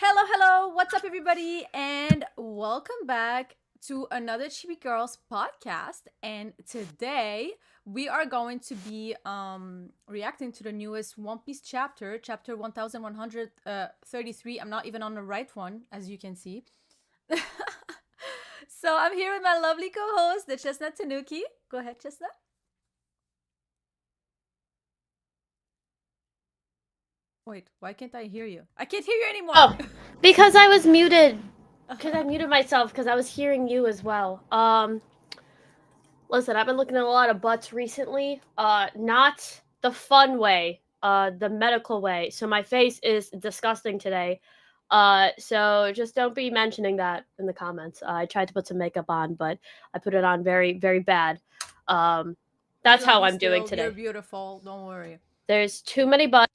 Hello, hello. What's up, everybody? And welcome back to another Chibi Girls podcast. And today we are going to be reacting to the newest One Piece chapter 1133. I'm not even on the right one, as you can see. So I'm here with my lovely co-host, the Chestnut Tanuki. Go ahead, Chestnut. Wait, why can't I hear you? I can't hear you anymore. Oh, because I was muted. Because I muted myself because I was hearing you as well. Listen, I've been looking at a lot of butts recently. Not the fun way, the medical way. So my face is disgusting today. So just don't be mentioning that in the comments. I tried to put some makeup on, but I put it on very, very bad. That's how I'm doing today. You're beautiful. Don't worry. There's too many butts.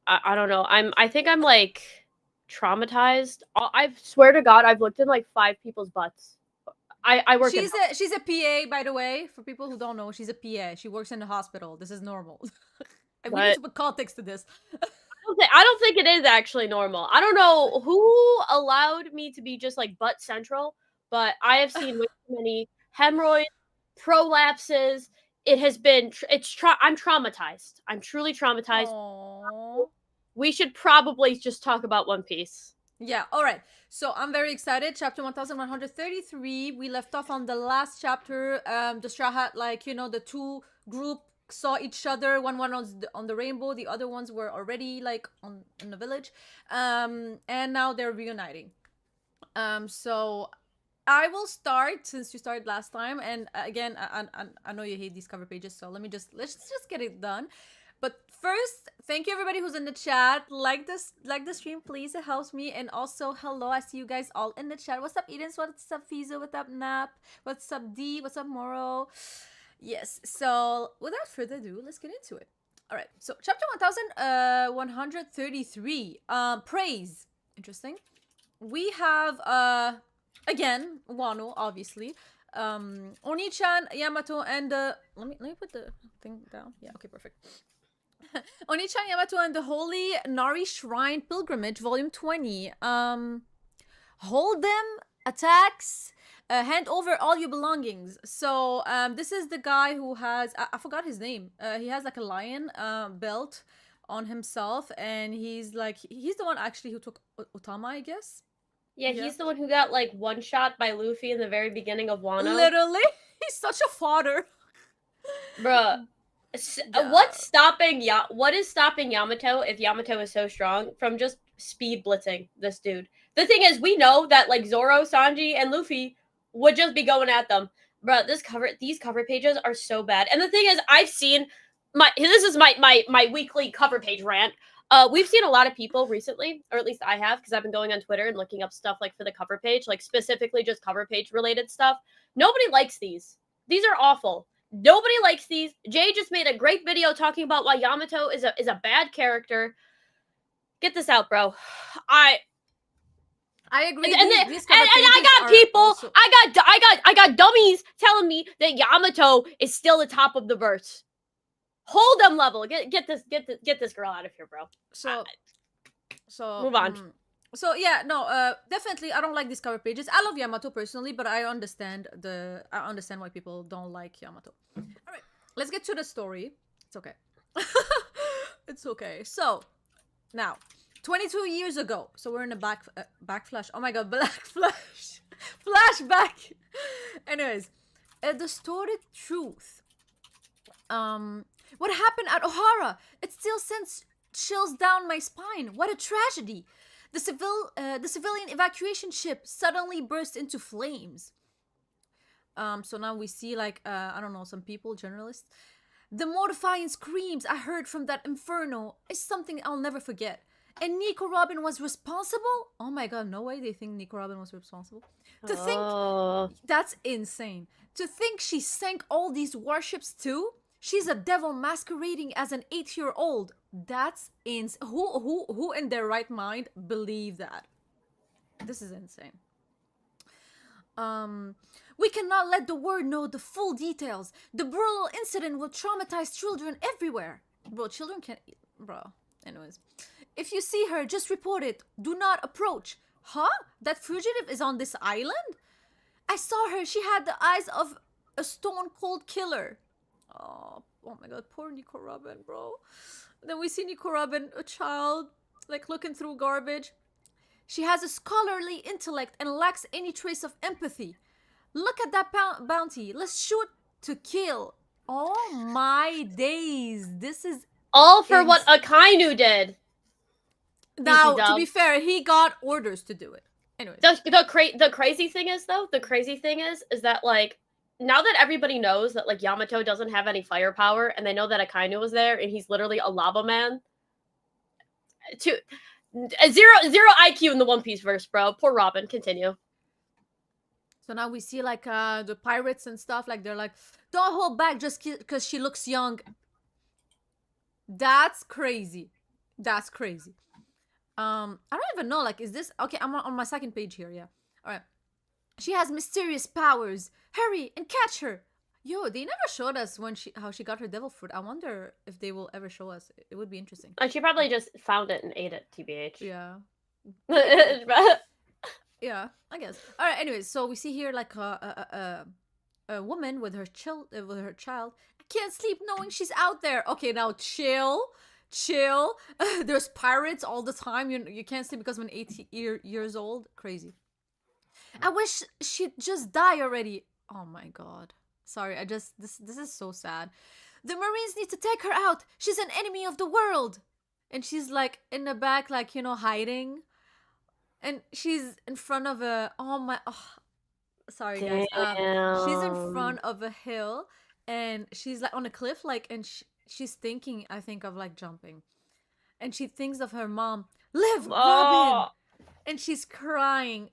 I don't know. I think I'm like traumatized. I swear to God, I've looked in like 5 people's butts. I work. She's a PA, by the way. For people who don't know, she's a PA. She works in the hospital. This is normal. We need to put context to this. I don't think it is actually normal. I don't know who allowed me to be just like butt central, but I have seen way too many hemorrhoids, prolapses. It has been. I'm traumatized. I'm truly traumatized. Aww. We should probably just talk about One Piece. Yeah, all right. So I'm very excited. Chapter 1133. We left off on the last chapter. The Straw Hat, the two group saw each other. One was on the rainbow. The other ones were already like in the village. And now they're reuniting. So I will start since you started last time. And again, I know you hate these cover pages, so let's just get it done. But first, thank you everybody who's in the chat. Like the stream, please. It helps me. And also, hello, I see you guys all in the chat. What's up, Eden? What's up, Fizo? What's up, Nap? What's up, D? What's up, Moro? Yes. So without further ado, let's get into it. All right. So chapter 1133. Praise. Interesting. We have again Wano, obviously. Oni-chan, Yamato, and let me put the thing down. Yeah. Okay. Perfect. Oni-chan, Yamato, and the Holy Nari Shrine Pilgrimage, Volume 20. Hold them, attacks, hand over all your belongings. So, this is the guy who has, I forgot his name. He has like a lion belt on himself, and he's the one actually who took Otama, I guess. Yeah, he's the one who got like one shot by Luffy in the very beginning of Wano. Literally, he's such a fodder. Bruh. What is stopping Yamato, if Yamato is so strong, from just speed blitzing this dude? The thing is, we know that like Zoro, Sanji, and Luffy would just be going at them. Bruh, these cover pages are so bad. And the thing is, I've seen this is my weekly cover page rant. We've seen a lot of people recently, or at least I have, because I've been going on Twitter and looking up stuff like for the cover page, like specifically just cover page related stuff. Nobody likes these. These are awful. Nobody likes these. Jay just made a great video talking about why Yamato is a bad character. Get this out, bro. I agree. And I got people. Also... I got dummies telling me that Yamato is still the top of the verse. Hold them level. Get this girl out of here, bro. So move on. So yeah, no, definitely I don't like these cover pages. I love Yamato personally, but I understand why people don't like Yamato. All right, let's get to the story. It's okay. It's okay. So now, 22 years ago. So we're in a back flash. Oh my god, black flash, flashback. Anyways, a distorted truth. What happened at Ohara? It still sends chills down my spine. What a tragedy. The civilian evacuation ship suddenly burst into flames. So now we see I don't know, some people, journalists. The mortifying screams I heard from that inferno is something I'll never forget. And Nico Robin was responsible? Oh my god, no way they think Nico Robin was responsible. To think that's insane. To think she sank all these warships too? She's a devil masquerading as an 8-year-old. That's insane. Who in their right mind believe that? This is insane. We cannot let the world know the full details. The brutal incident will traumatize children everywhere. Bro, children can't... Bro. Anyways. If you see her, just report it. Do not approach. Huh? That fugitive is on this island? I saw her. She had the eyes of a stone cold killer. Oh my god, poor Nico Robin, bro. Then we see Nico Robin, a child, like looking through garbage. She has a scholarly intellect and lacks any trace of empathy. Look at that bounty. Let's shoot to kill. Oh my days. This is all for what Akainu did. Now, to be fair, he got orders to do it. Anyways. The crazy thing is, though, is that, like, now that everybody knows that, like, Yamato doesn't have any firepower, and they know that Akainu was there, and he's literally a lava man. Zero IQ in the One Piece verse, bro. Poor Robin. Continue. So now we see, like, the pirates and stuff, like, they're like, don't hold back just because she looks young. That's crazy. That's crazy. I don't even know, like, is this... Okay, I'm on my second page here, yeah. Alright. She has mysterious powers. Hurry and catch her. Yo, they never showed us how she got her devil fruit. I wonder if they will ever show us. It would be interesting. She probably just found it and ate it, TBH. Yeah. Yeah, I guess. Alright, anyways, so we see here, like, a woman with her child. I can't sleep knowing she's out there. Okay, now chill. There's pirates all the time. You can't sleep because I'm 18 years old. Crazy. I wish she'd just die already. Oh my god. Sorry, this is so sad. The Marines need to take her out. She's an enemy of the world. And she's like in the back, like, you know, hiding. And she's in front of a sorry guys. She's in front of a hill and she's like on a cliff, like, and she's thinking, I think, of like jumping. And she thinks of her mom. Live, Robin! And she's crying.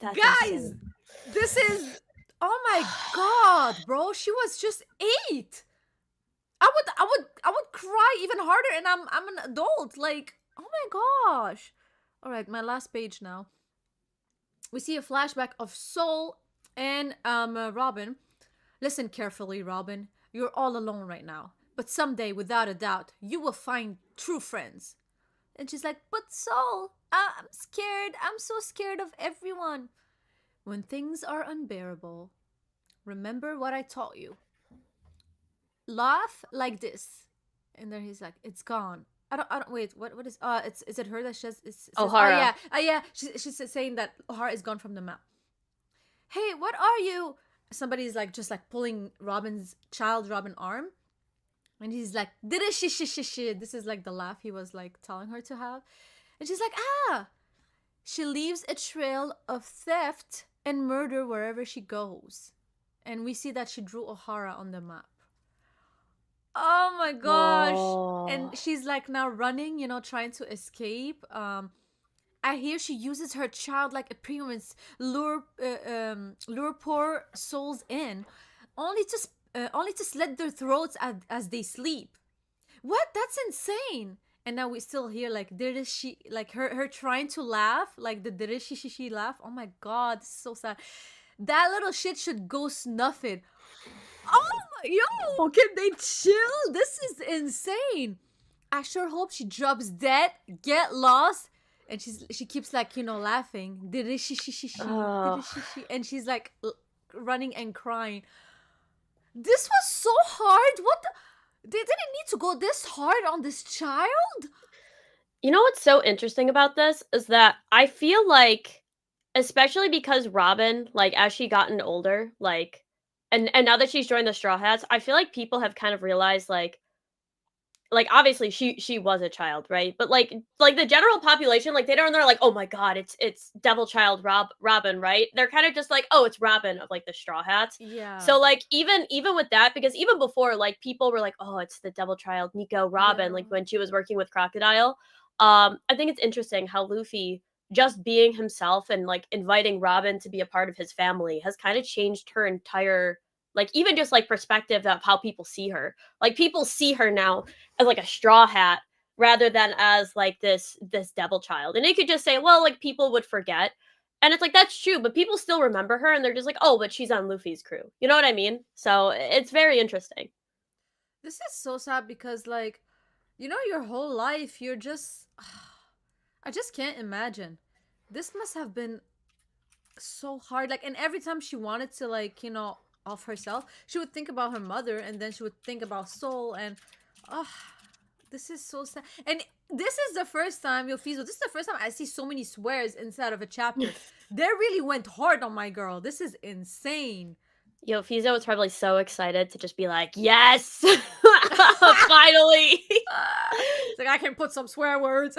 That's guys, insane. This is... Oh my god, bro. She was just 8. I would cry even harder, and I'm an adult. Like, oh my gosh. Alright, my last page now. We see a flashback of Saul and Robin. Listen carefully, Robin. You're all alone right now. But someday, without a doubt, you will find true friends. And she's like, but Saul, I'm scared. I'm so scared of everyone. When things are unbearable, remember what I taught you. Laugh like this. And then he's like, it's gone. I don't wait, what is is it her that says Ohara? Yeah. She's saying that Ohara is gone from the map. Hey, what are you? Somebody's like just like pulling Robin arm. And he's like, this is like the laugh he was like telling her to have. And she's like, she leaves a trail of theft and murder wherever she goes. And we see that she drew Ohara on the map. Oh my gosh. Oh. And she's like now running, you know, trying to escape. I hear she uses her childlike appearance lure poor souls in, only to slit their throats as they sleep. What? That's insane. And now we still hear like she like her trying to laugh, like the she laugh. Oh my god, this is so sad. That little shit should go snuff it. Oh my, yo, can they chill? This is insane. I sure hope she drops dead, get lost, and she keeps like, you know, laughing. And she's like running and crying. This was so hard. What the? They didn't need to go this hard on this child. You know what's so interesting about this is that I feel like, especially because Robin, like as she gotten older, like, and now that she's joined the Straw Hats, I feel like people have kind of realized like obviously she was a child, right? But like the general population, like they're like, oh my god, it's Devil Child Robin, right? They're kind of just like, oh, it's Robin of like the Straw Hats. Yeah. So like even with that, because even before, like people were like, oh, it's the Devil Child Nico Robin, like when she was working with Crocodile. I think it's interesting how Luffy just being himself and like inviting Robin to be a part of his family has kind of changed her entire, like, even just like perspective of how people see her. Like people see her now as like a Straw Hat rather than as like this Devil Child. And they could just say, well, like people would forget. And it's like, that's true, but people still remember her and they're just like, oh, but she's on Luffy's crew. You know what I mean? So it's very interesting. This is so sad because like You know, your whole life, you're just. I just can't imagine. This must have been so hard. Like, and every time she wanted to, like, off herself, she would think about her mother, and then she would think about Soul, and. Oh, this is so sad. And this is the first time, Yofizo, this is the first time I see so many swears inside of a chapter. They really went hard on my girl. This is insane. Yo, Fizo was probably so excited to just be like, yes! Finally! It's like, I can put some swear words.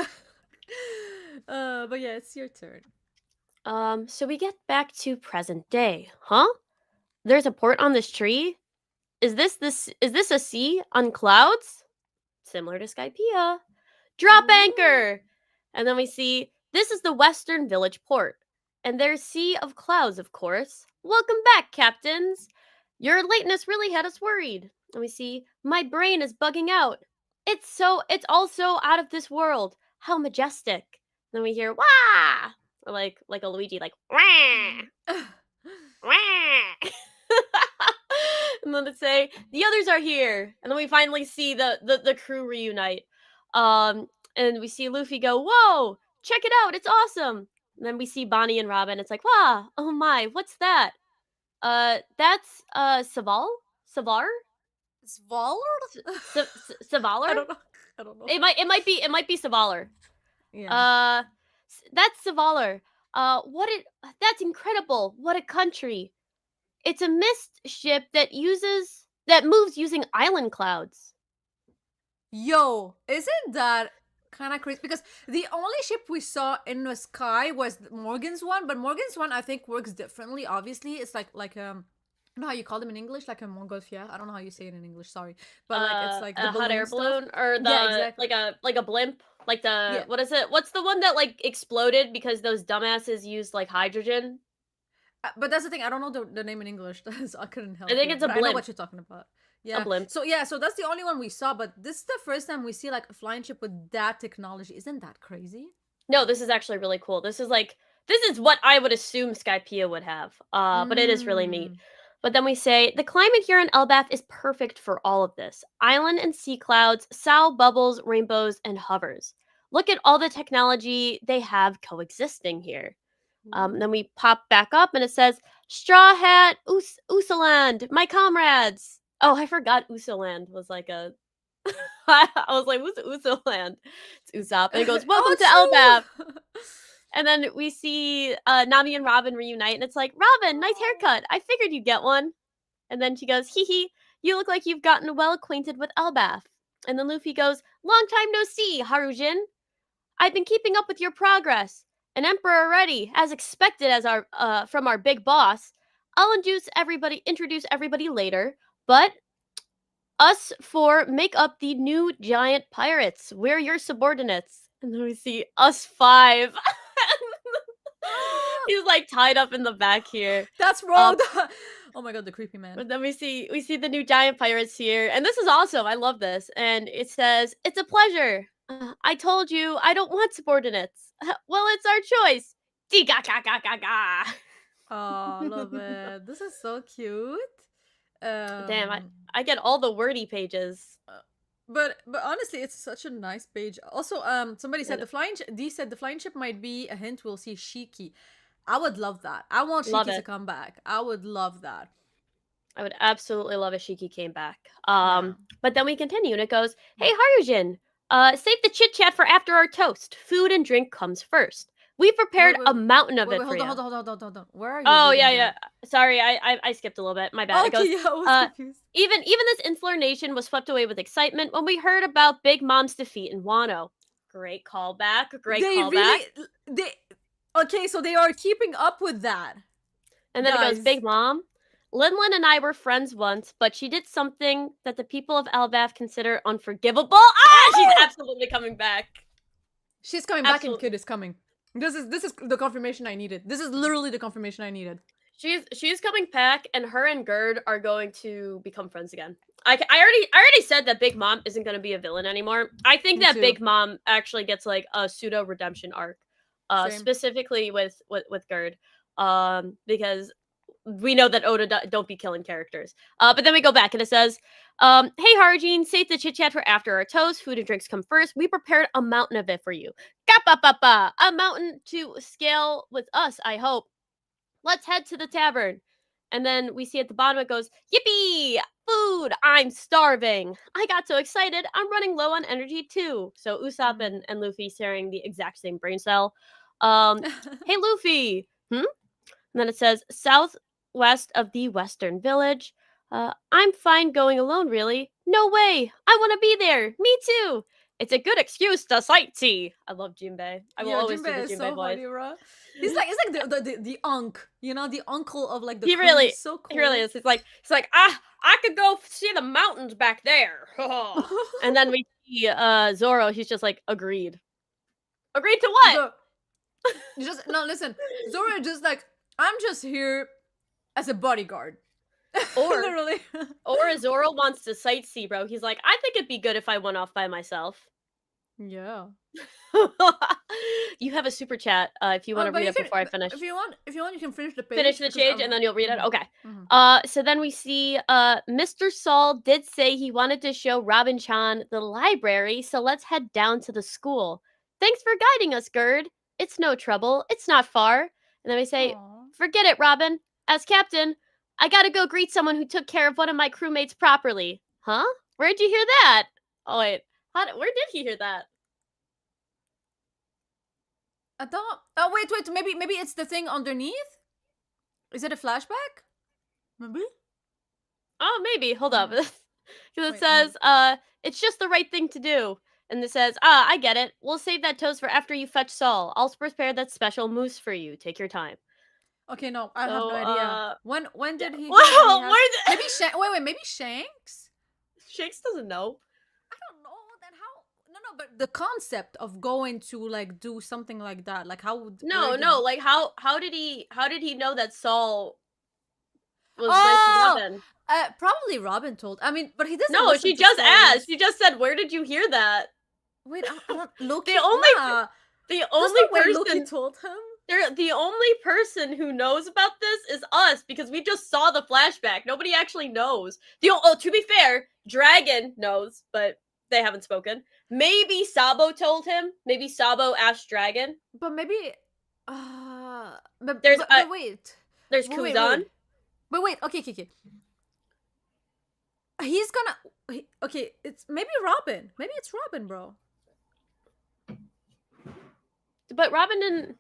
But yeah, it's your turn. So we get back to present day. Huh? There's a port on this tree? Is this a sea on clouds? Similar to Skypiea. Drop anchor! And then we see, this is the western village port. And there's sea of clouds, of course. Welcome back, captains! Your lateness really had us worried. And we see, my brain is bugging out. It's all so out of this world. How majestic. Then we hear, wah! Or like a Luigi, like, wah! Wah! And then they say, the others are here. And then we finally see the crew reunite. And we see Luffy go, whoa, check it out, it's awesome. And then we see Bonnie and Robin. It's like, wow, oh my, what's that? That's Saval? Savar? Svalar? Savalar? I don't know. It might be Savalar. Yeah. That's Savalar. That's incredible. What a country. It's a mist ship that moves using island clouds. Yo, isn't that kind of crazy? Because the only ship we saw in the sky was Morgan's one, but Morgan's one I think works differently. Obviously, it's like I don't know how you call them in English, like a montgolfière. I don't know how you say it in English. Sorry, but like it's like a hot air balloon, or exactly. like a blimp, like the what is it? What's the one that like exploded because those dumbasses used like hydrogen? But that's the thing. I don't know the name in English. So I couldn't help. I think it's a blimp. I know what you're talking about. Yeah. A blimp. So that's the only one we saw. But this is the first time we see like a flying ship with that technology. Isn't that crazy? No, this is actually really cool. This is what I would assume Skypiea would have. But it is really neat. But then we say, the climate here in Elbaf is perfect for all of this. Island and sea clouds, Saul, bubbles, rainbows, and hovers. Look at all the technology they have coexisting here. Then we pop back up and it says, Straw Hat, Usaland, my comrades. Oh, I forgot Usaland was like a... I was like, what's Usaland? It's Usopp. And it goes, welcome to Elbaf. And then we see Nami and Robin reunite, and it's like, Robin, nice haircut. I figured you'd get one. And then she goes, hee hee, you look like you've gotten well acquainted with Elbaf. And then Luffy goes, long time no see, Harujin. I've been keeping up with your progress. An emperor already, as expected as from our big boss. I'll introduce everybody later, but us four make up the new giant pirates. We're your subordinates. And then we see us five. He's like tied up in the back here. That's wrong. Oh my god, the creepy man. But then we see the new giant pirates here, and this is awesome. I love this. And it says, "It's a pleasure. I told you I don't want subordinates. Well, it's our choice." Ga. Oh, love it. This is so cute. Damn, I get all the wordy pages. But honestly, it's such a nice page. Also, somebody said the flying ship might be a hint. We'll see Shiki. I would love that. I want Shiki to come back. I would love that. I would absolutely love if Shiki came back. But then we continue and it goes, "Hey Harujin, save the chit chat for after our toast. Food and drink comes first. We prepared a mountain of it for you." Hold on. Where are you? Oh yeah. Sorry, I skipped a little bit. My bad. Okay, it goes, I was confused. Even this insular nation was swept away with excitement when we heard about Big Mom's defeat in Wano. Great callback. Okay, so they are keeping up with that. And then it goes, "Big Mom, Linlin and I were friends once, but she did something that the people of Elbaf consider unforgivable." She's absolutely coming back. She's coming back, and Kid is coming. This is the confirmation I needed. This is literally the confirmation I needed. She's coming back, and her and Gerd are going to become friends again. I already said that Big Mom isn't going to be a villain anymore. I think that Big Mom actually gets like a pseudo redemption arc, specifically with Gerd, because we know that Oda don't be killing characters. But then we go back and it says, hey Harjin, save the chit chat for after our toast. Food and drinks come first. We prepared a mountain of it for you. Kappa, a mountain to scale with us, I hope. Let's head to the tavern. And then we see at the bottom it goes, yippee! Food! I'm starving! I got so excited, I'm running low on energy too. So Usopp and Luffy sharing the exact same brain cell. Hey Luffy! And then it says, southwest of the western village. I'm fine going alone, really. No way! I want to be there! Me too! It's a good excuse to sightsee. I love Jinbei. I will always do the Jinbei is Jinbei so voice. funny, bro. He's like the unk, you know, the uncle of like the He crew. really, He's so cool. he really is. He's like, I could go see the mountains back there. And then we see Zoro. He's just like, agreed. Agreed to what? Listen. Zoro is just like, I'm just here as a bodyguard. Or literally. Or Zoro wants to sightsee, bro. He's like, I think it'd be good if I went off by myself. Yeah. You have a super chat if you want to read it before I finish. If you want, you can finish the page. Finish the page and then you'll read it. Okay. Mm-hmm. So then we see Mr. Saul did say he wanted to show Robin-chan the library, so let's head down to the school. Thanks for guiding us, Gerd. It's no trouble. It's not far. And then we say, forget it, Robin. As captain, I gotta go greet someone who took care of one of my crewmates properly. Huh? Where'd you hear that? Oh wait, where did he hear that? I thought. Oh wait. Maybe it's the thing underneath. Is it a flashback? Maybe. Oh, maybe. Hold up. Because it says, it's just the right thing to do. And it says, I get it. We'll save that toast for after you fetch Saul. I'll prepare that special mousse for you. Take your time. Okay, no, I have no idea. When did he? Well, maybe maybe Shanks. Shanks doesn't know. I don't know. Then how? No, but the concept of going to like do something like that, like how would? Like how did he know that Saul was nice to Robin? Probably Robin told. I mean, but he doesn't. No, she just asked. She just said, "Where did you hear that?" Wait, I don't. Loki. The only person Loki told him. The only person who knows about this is us because we just saw the flashback. Nobody actually knows. To be fair, Dragon knows, but they haven't spoken. Maybe Sabo told him. Maybe Sabo asked Dragon. But maybe. But wait. There's Kuzan. But wait. Okay. He's gonna. Okay, it's maybe Robin. Maybe it's Robin, bro. But Robin didn't.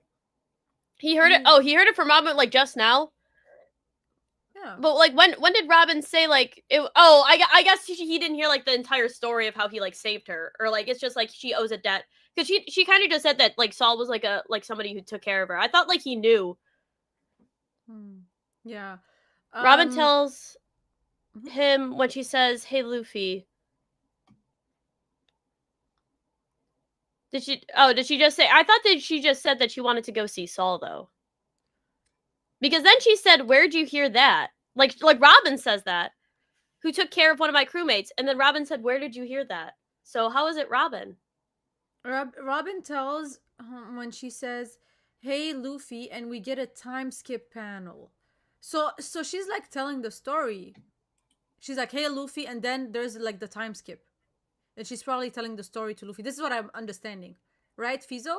He heard it. Oh, he heard it from Robin like just now. Yeah. But like when did Robin say like it? Oh, I guess he didn't hear like the entire story of how he like saved her, or like it's just like she owes a debt because she kind of just said that like Saul was like somebody who took care of her. I thought like he knew. Yeah. Robin tells him when she says, "Hey, Luffy." Did she just say? I thought that she just said that she wanted to go see Saul though. Because then she said, "Where'd you hear that?" Like Robin says that. Who took care of one of my crewmates? And then Robin said, "Where did you hear that?" So how is it Robin? Robin tells when she says, "Hey, Luffy," and we get a time skip panel. So she's like telling the story. She's like, "Hey, Luffy," and then there's like the time skip. And she's probably telling the story to Luffy. This is what I'm understanding. Right, Fizo?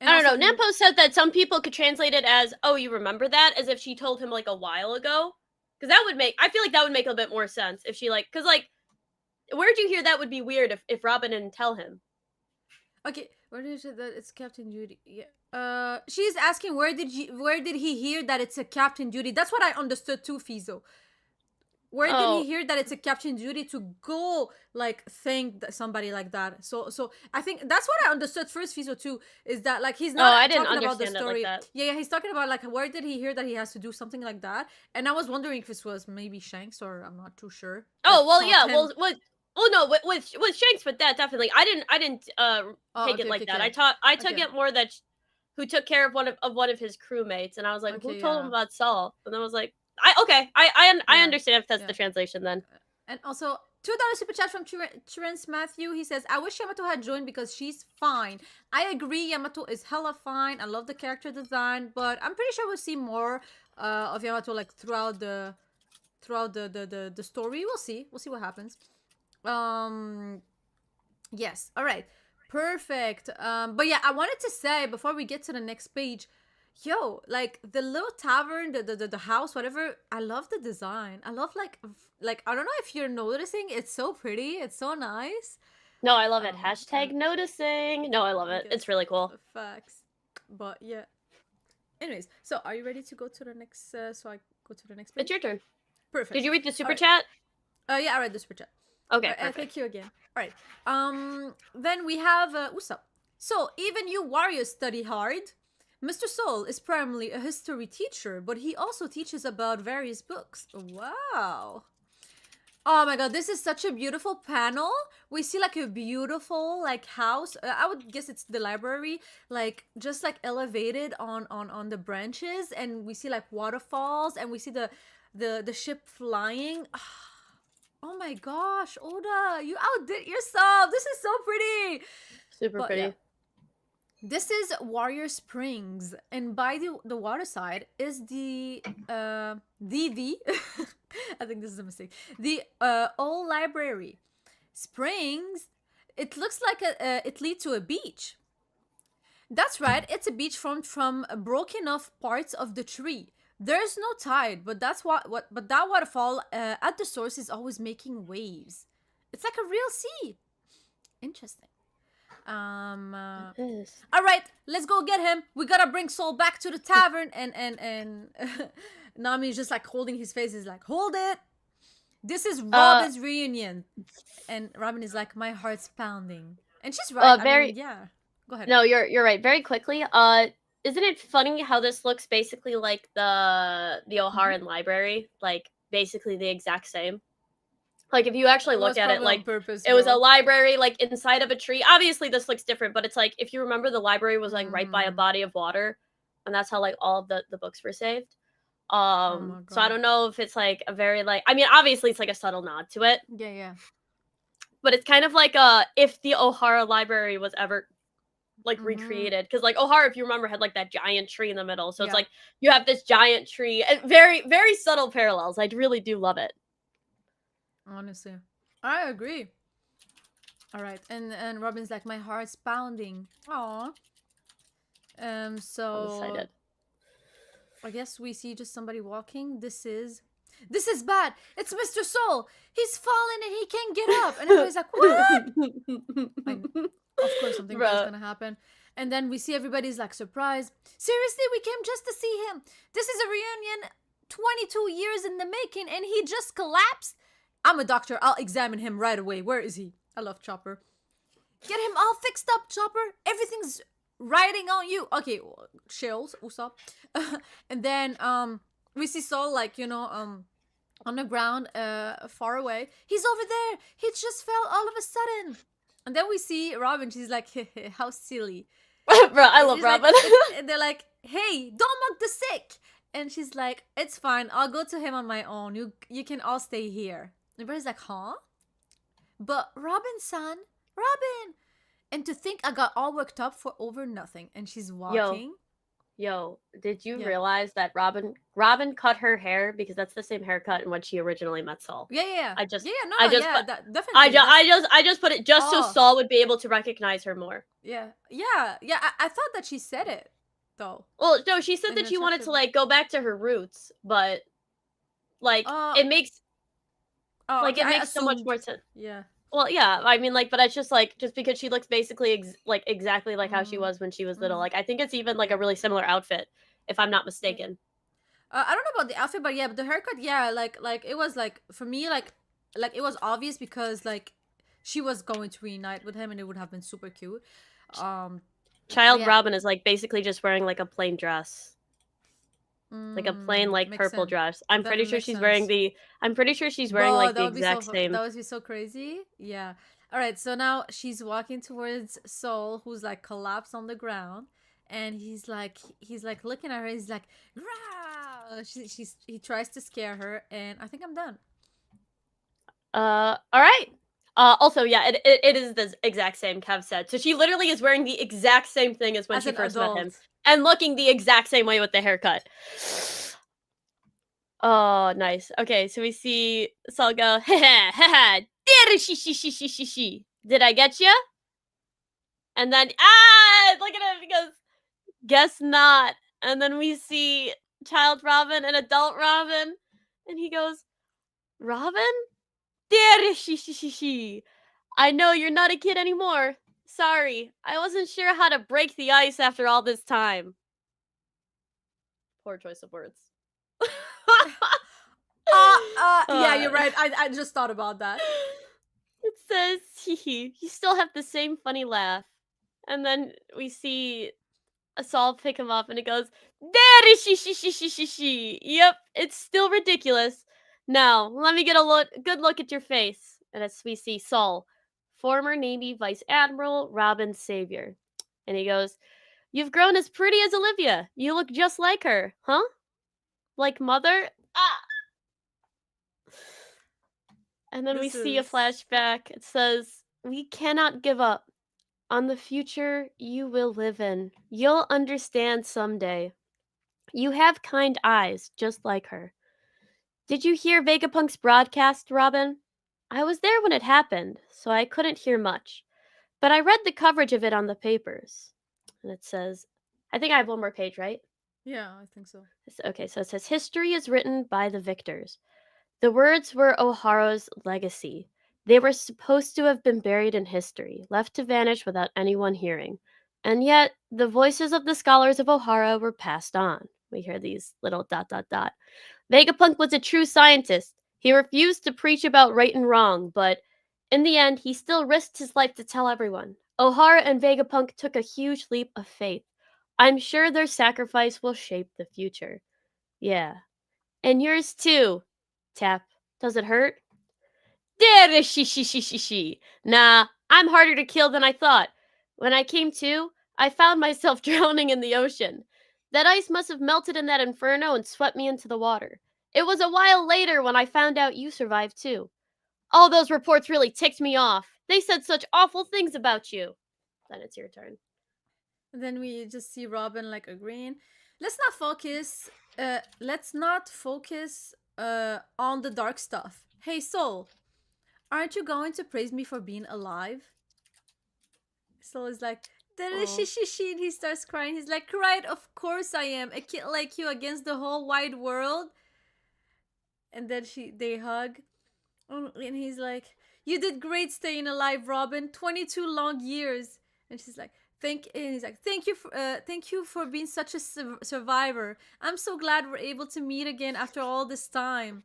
And I don't know. Nampo said that some people could translate it as, "Oh, you remember that?" As if she told him like a while ago. Because I feel like that would make a bit more sense if she like, because like, where'd you hear that would be weird if Robin didn't tell him. Okay, where did you that it's Captain Duty? Yeah. She's asking where did he hear that it's a Captain Duty? That's what I understood too, Fizo. Where did he hear that it's a captain duty to go like thank somebody like that? So I think that's what I understood first, Fizo too, is that like he's not talking about the story. Like that. Yeah, he's talking about like where did he hear that he has to do something like that? And I was wondering if this was maybe Shanks or I'm not too sure. Oh well, yeah, no, with Shanks, but that definitely I didn't take it like that. Okay. I took it more that who took care of one of his crewmates, and I was like, who told him about Saul? And then I was like, I understand if that's the translation then. And also $2 super chat from Trent Matthew. He says, I wish Yamato had joined because she's fine. I agree, Yamato is hella fine. I love the character design, but I'm pretty sure we'll see more of Yamato like throughout the story. We'll see. We'll see what happens. Yes. All right. Perfect. But yeah, I wanted to say before we get to the next page, yo, like the little tavern, the house, whatever. I love the design. I love like I don't know if you're noticing. It's so pretty. It's so nice. No, I love it. Hashtag noticing. No, I love it. It's really cool. Facts. But yeah. Anyways, so are you ready to go to the next? So I go to the next page. It's your turn. Perfect. Did you read the super chat? Yeah, I read the super chat. Okay, right, perfect. Thank you again. All right. Then we have Usopp. So even you warriors study hard. Mr. Saul is primarily a history teacher, but he also teaches about various books. Wow. Oh my god, this is such a beautiful panel. We see like a beautiful like house. I would guess it's the library, like just like elevated on the branches, and we see like waterfalls, and we see the ship flying. Oh my gosh, Oda, you outdid yourself. This is so pretty. Super pretty. Yeah. This is Warrior Springs, and by the water side is the I think this is a mistake. The old library. Springs, it looks like it leads to a beach. That's right, it's a beach formed from broken off parts of the tree. There's no tide, but that's but that waterfall at the source is always making waves. It's like a real sea. Interesting. All right, let's go get him. We gotta bring Saul back to the tavern, and Nami is just like holding his face. Is like, hold it. This is Robin's reunion, and Robin is like, my heart's pounding, and she's right. I mean, yeah. Go ahead. No, you're right. Very quickly. Isn't it funny how this looks basically like the Ohara library, like basically the exact same? Like, if you actually look at it, like, it was a library, like, inside of a tree. Obviously, this looks different, but it's like, if you remember, the library was, like, right by a body of water. And that's how, like, all of the books were saved. So I don't know if it's, like, a very, like... I mean, obviously, it's, like, a subtle nod to it. Yeah, yeah. But it's kind of like, if the Ohara library was ever, like, recreated. Because, like, Ohara, if you remember, had, like, that giant tree in the middle. So it's like, you have this giant tree. And very, very subtle parallels. I really do love it. Honestly, I agree. All right, and Robin's like, my heart's pounding. Aww. So I'm excited. I guess we see just somebody walking. This is bad. It's Mr. Saul. He's fallen and he can't get up. And everybody's like, what? Of course, something bad's gonna happen. And then we see everybody's like surprised. Seriously, we came just to see him. This is a reunion 22 years in the making, and he just collapsed. I'm a doctor. I'll examine him right away. Where is he? I love Chopper. Get him all fixed up, Chopper. Everything's riding on you. Okay, chills, Usopp. And then we see Saul, like, you know, on the ground, far away. He's over there. He just fell all of a sudden. And then we see Robin. She's like, how silly. Bro, I love Robin. Like, and they're like, hey, don't mock the sick. And she's like, it's fine. I'll go to him on my own. You can all stay here. Everybody's like, huh? But Robin-san, Robin! And to think I got all worked up for over nothing. And she's walking. Yo, did you realize that Robin cut her hair because that's the same haircut in when she originally met Saul? Yeah. Definitely. I just put it just so Saul would be able to recognize her more. Yeah. I thought that she said it, though. Well, no, she said that she wanted to, like, go back to her roots, but, like, it makes... like, it makes so much more sense. Yeah. Well, yeah, I mean, like, but it's just, like, just because she looks basically, exactly like how she was when she was little. Like, I think it's even, like, a really similar outfit, if I'm not mistaken. I don't know about the outfit, but yeah, but the haircut, yeah, like, it was, like, for me, like, it was obvious because, like, she was going to reunite with him, and it would have been super cute. Robin is, like, basically just wearing, like, a plain dress. Like a plain, like, purple dress. I'm pretty sure she's wearing like the exact same. That would be so crazy. Yeah. All right. So now she's walking towards Saul, who's like collapsed on the ground, and he's like looking at her. He's like, "Growl!" He tries to scare her, and I think I'm done. All right. Also, yeah, it is the exact same Kev said. So she literally is wearing the exact same thing as when As she an first met him, adult. and looking the exact same way with the haircut. Oh, nice. Okay, so we see Saul go, ha ha ha, did I get you? And then, look at him, he goes, guess not. And then we see child Robin and adult Robin, and he goes, Robin? I know you're not a kid anymore. Sorry, I wasn't sure how to break the ice after all this time. Poor choice of words. Yeah, you're right. I just thought about that. It says, hee, you still have the same funny laugh. And then we see Saul pick him up and it goes, Daddy, she. Yep, it's still ridiculous. Now, let me get a good look at your face. And as we see Saul, former Navy Vice Admiral, Robin's savior. And he goes, you've grown as pretty as Olivia. You look just like her, huh? Like mother? Ah! And then we see a flashback. It says, we cannot give up on the future you will live in. You'll understand someday. You have kind eyes, just like her. Did you hear Vegapunk's broadcast, Robin? I was there when it happened, so I couldn't hear much. But I read the coverage of it on the papers. And it says, I think I have one more page, right? Yeah, I think so. Okay, so it says, history is written by the victors. The words were Ohara's legacy. They were supposed to have been buried in history, left to vanish without anyone hearing. And yet, the voices of the scholars of Ohara were passed on. We hear these little ... Vegapunk was a true scientist. He refused to preach about right and wrong, but in the end, he still risked his life to tell everyone. Ohara and Vegapunk took a huge leap of faith. I'm sure their sacrifice will shape the future. Yeah. And yours too. Tap. Does it hurt? Nah, I'm harder to kill than I thought. When I came to, I found myself drowning in the ocean. That ice must have melted in that inferno and swept me into the water. It was a while later when I found out you survived too. All those reports really ticked me off. They said such awful things about you. Then it's your turn. And then we just see Robin like agreeing. Let's not focus. Let's not focus on the dark stuff. Hey Soul, aren't you going to praise me for being alive? Soul is like, and he starts crying. He's like, right, of course I am. A kid like you against the whole wide world. And then they hug. And he's like, you did great staying alive, Robin. 22 long years. And she's like, and he's like, thank you for being such a survivor. I'm so glad we're able to meet again after all this time.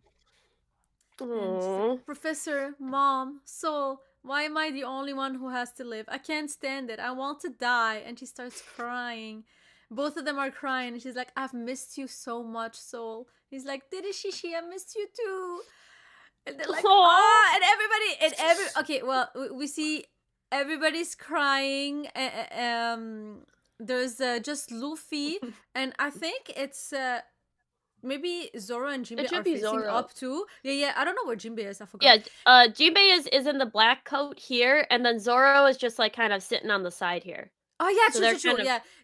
And she's like, Professor, Mom, Soul, why am I the only one who has to live? I can't stand it. I want to die. And she starts crying. Both of them are crying. And she's like, I've missed you so much, Soul. He's like, Shishi, I missed you too. And they're like, and okay, well, we see everybody's crying. There's just Luffy, and I think it's maybe Zoro and Jinbei are facing Zoro up too. Yeah. I don't know where Jinbei is. I forgot. Yeah, Jinbei is in the black coat here, and then Zoro is just like kind of sitting on the side here. Oh yeah, true.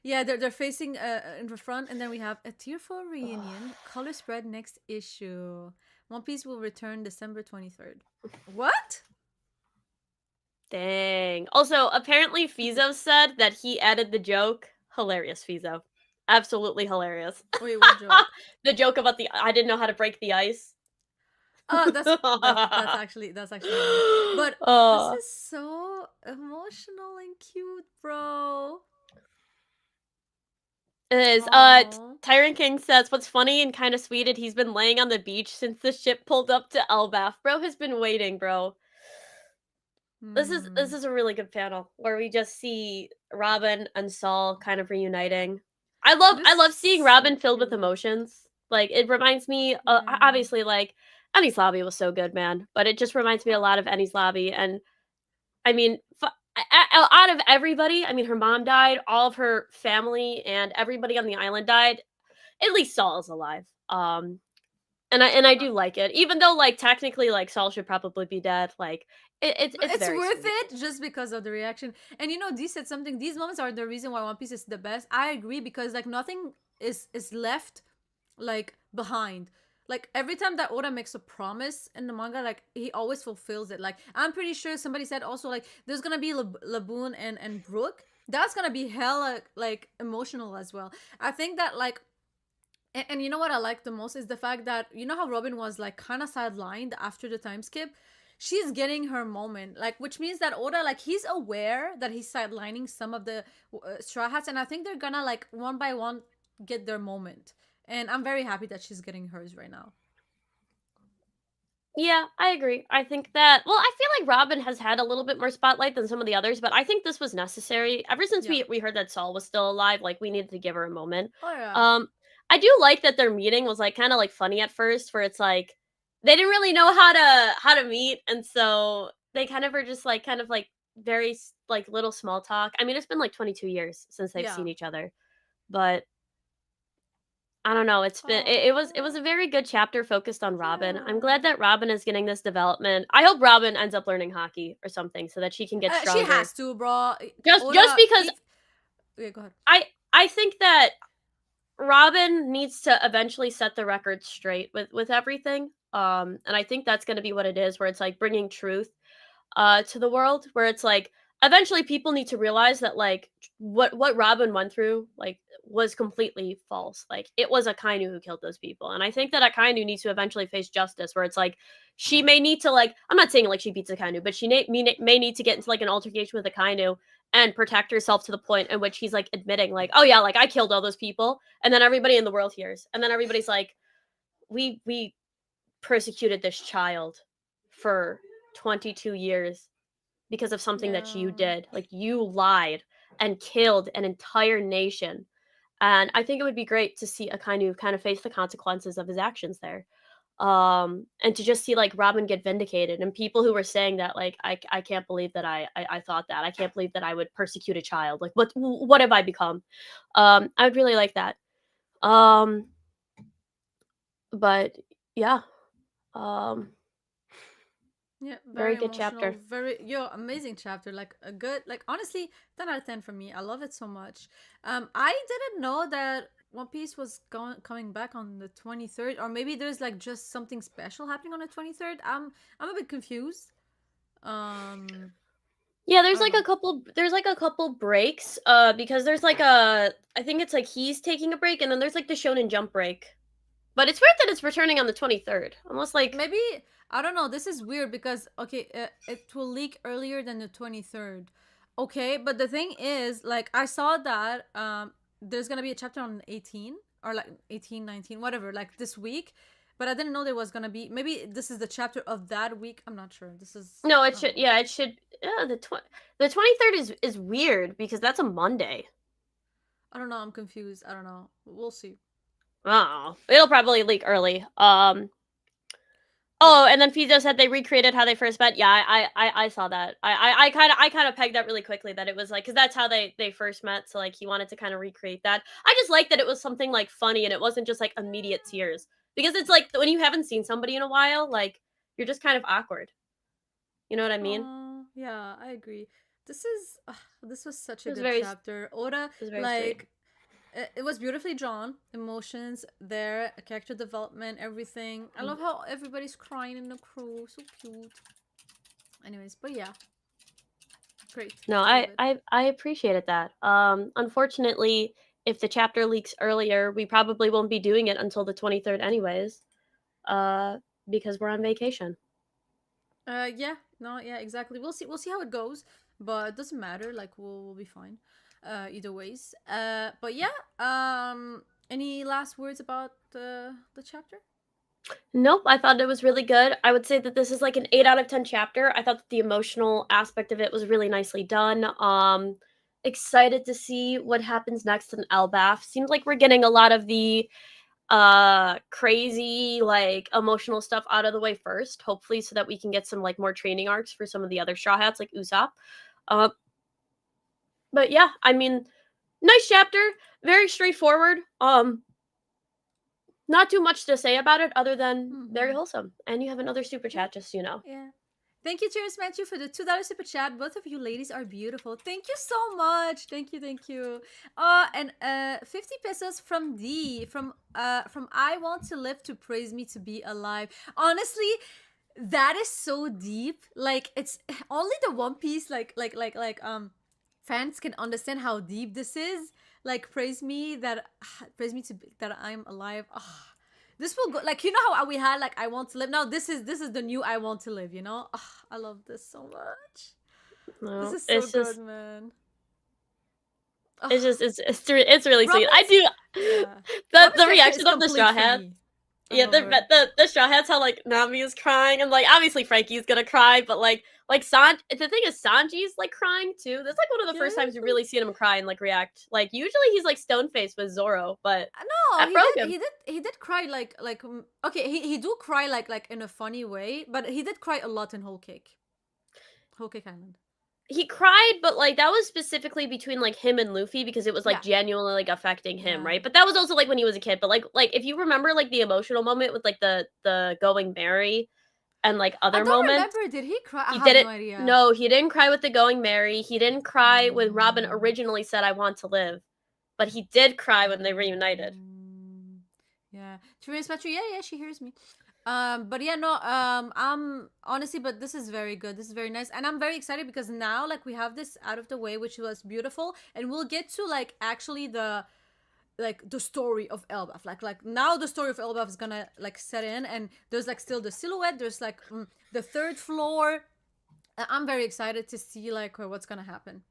Yeah. They're facing in the front, and then we have a Tier 4 reunion, color spread next issue. One Piece will return December 23rd. What? Dang. Also, apparently Fizo said that he added the joke. Hilarious, Fizo. Absolutely hilarious. Wait, what joke? The joke about I didn't know how to break the ice. Oh, that's actually nice. But this is so emotional and cute, bro. It is. Tyrant King says, what's funny and kind of sweet is he's been laying on the beach since the ship pulled up to Elbaf. Bro has been waiting, bro. This is a really good panel where we just see Robin and Saul kind of reuniting. I love seeing Robin filled with emotions. Like, it reminds me, obviously, like, Enies Lobby was so good, man. But it just reminds me a lot of Enies Lobby. And, I mean, out of everybody, I mean, her mom died, all of her family and everybody on the island died. At least Saul is alive. And I do like it, even though like technically like Saul should probably be dead. Like it's It's very worth sweet. it just because of the reaction. And you know, Dee said something. These moments are the reason why One Piece is the best. I agree because like nothing is left like behind. Like every time that Oda makes a promise in the manga, like he always fulfills it. Like I'm pretty sure somebody said also like there's gonna be Laboon and Brook. That's gonna be hella like emotional as well. I think that like and you know what I like the most is the fact that you know how Robin was like kind of sidelined after the time skip. She's getting her moment, like which means that Oda like he's aware that he's sidelining some of the Straw Hats, and I think they're gonna like one by one get their moment. And I'm very happy that she's getting hers right now. Yeah, I agree. I think that well, I feel like Robin has had a little bit more spotlight than some of the others, but I think this was necessary. Ever since Yeah. we heard that Saul was still alive, like we needed to give her a moment. Oh yeah. Um I do like that their meeting was like kind of like funny at first where it's like they didn't really know how to meet and so they kind of were just like kind of like very like little small talk. I mean, it's been like 22 years since they've Yeah. seen each other, but I don't know. It's been it was Oh a very good chapter focused on Robin. I'm yeah. glad that Robin is getting this development. I hope Robin ends up learning hockey or something so that she can get She stronger. has to, bro. Just Oda. because Yeah, go ahead. I think that Robin needs to eventually set the record straight with everything. And I think that's going to be what it is where it's like bringing truth to the world where it's like eventually people need to realize that like what Robin went through like was completely false. Like it was Akainu who killed those people. And I think that Akainu needs to eventually face justice where it's like she may need to like I'm not saying like she beats Akainu, but she may need to get into like an altercation with Akainu and protect herself to the point in which he's like admitting like, "Oh yeah, like I killed all those people." And then everybody in the world hears. And then everybody's like, "We persecuted this child for 22 years because of something that you Yeah. did. Like you lied and killed an entire nation." And I think it would be great to see Akainu kind of face the consequences of his actions there. And to just see like Robin get vindicated and people who were saying that like I can't believe that I thought that. I can't believe that I would persecute a child. Like what have I become? I would really like that. Um but yeah. Um Yeah, very very good emotional. chapter. Very amazing chapter. Like a good like honestly, 10 out of 10 for me. I love it so much. I didn't know that One Piece was coming back on the 23rd, or maybe there's like just something special happening on the 23rd. I'm a bit confused. Um Yeah, I don't know. there's like a couple breaks because there's like I think it's like he's taking a break and then there's like the Shonen Jump break. But it's weird that it's returning on the 23rd. Almost like Maybe I don't know. This is weird because okay, it will leak earlier than the 23rd. Okay, but the thing is, like I saw that there's gonna be a chapter on 18 or like 18, 19, whatever, like this week. But I didn't know there was gonna be. Maybe this is the chapter of that week. I'm not sure. This is no, it I don't should know. yeah, it should yeah, the 23rd is weird because that's a Monday. I don't know. I'm confused. I don't know. We'll see. Oh, it'll probably leak early. Yep. Oh, and then Fizo said they recreated how they first met. Yeah, I saw that. I kind of pegged that really quickly that it was like because that's how they first met. So like he wanted to kind of recreate that. I just like that it was something like funny and it wasn't just like immediate tears because it's like when you haven't seen somebody in a while, like you're just kind of awkward. You know what I mean? Oh, yeah, I agree. This is this was such It a was good very chapter. Oda, it was very sweet. like it was beautifully drawn, emotions there, character development, everything. I love how everybody's crying in the crew, so cute. Anyways, but yeah, great. No, I love it. I appreciated that. Unfortunately, if the chapter leaks earlier, we probably won't be doing it until the 23rd anyways. Uh, because we're on vacation. Yeah, no, yeah, exactly. We'll see how it goes, but it doesn't matter. Like we'll be fine. Either ways. But yeah. Any last words about the chapter? Nope, I thought it was really good. I would say that this is like an 8 out of 10 chapter. I thought that the emotional aspect of it was really nicely done. Excited to see what happens next in Elbaf. Seems like we're getting a lot of the crazy like emotional stuff out of the way first, hopefully so that we can get some like more training arcs for some of the other Straw Hats like Usopp. Uh but yeah, I mean, nice chapter, very straightforward. Not too much to say about it other than very Mhm. wholesome. And you have another super chat, just so you know. Yeah. Thank you, Cheers Matthew, for the $2 super chat. Both of you ladies are beautiful. Thank you so much. Thank you, thank you. And 50 pesos from D from I want to live to praise me to be alive. Honestly, that is so deep. Like it's only the One Piece fans can understand how deep this is. Like praise me to be, that I'm alive. Ah, this will go like, you know how we had like I want to live. Now this is the new I want to live. You know. Ah, I love this so much. This No, is so it's good, just man. it's Ah, just it's really sweet. I Robin's do yeah. the Robin's character is reaction of the complete Straw for Hat. me. I Yeah, love her. the Straw Hats, how like Nami is crying, and like obviously Frankie's gonna cry, but like the thing is Sanji's like crying too. That's like one of the first times you Yes. really seen him cry and like react. Like usually he's like stone faced with Zoro, but No, that broke him. he did cry okay, he do cry like in a funny way, but he did cry a lot in Whole Cake Island. He cried, but like that was specifically between like him and Luffy because it was like Yeah. genuinely like affecting him, Yeah. right? But that was also like when he was a kid. But like if you remember like the emotional moment with like the going Mary and like I other don't moments. remember. Did he cry? I He have no didn't. idea. No, he didn't cry with the going Mary. He didn't cry when Robin Mm. originally said, "I want to live," but he did cry when they reunited. Mm. Yeah. Therese Petri, yeah, she hears me. But yeah, no, I'm honestly, but this is very good. This is very nice. And I'm very excited because now like we have this out of the way, which was beautiful, and we'll get to like actually the story of Elbaf. Like now the story of Elbaf is gonna like set in, and there's like still the silhouette. There's like the third floor. I'm very excited to see like what's gonna happen.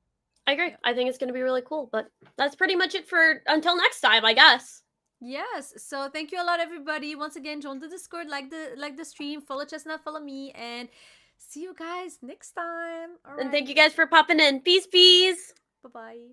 I agree. Yeah. I think it's going to be really cool. But that's pretty much it for until next time, I guess. Yes. So thank you a lot, everybody. Once again, join the Discord, like the stream, follow Chestnut, follow me, and see you guys next time. All And thank right. you guys for popping in. Peace, peace. Bye bye.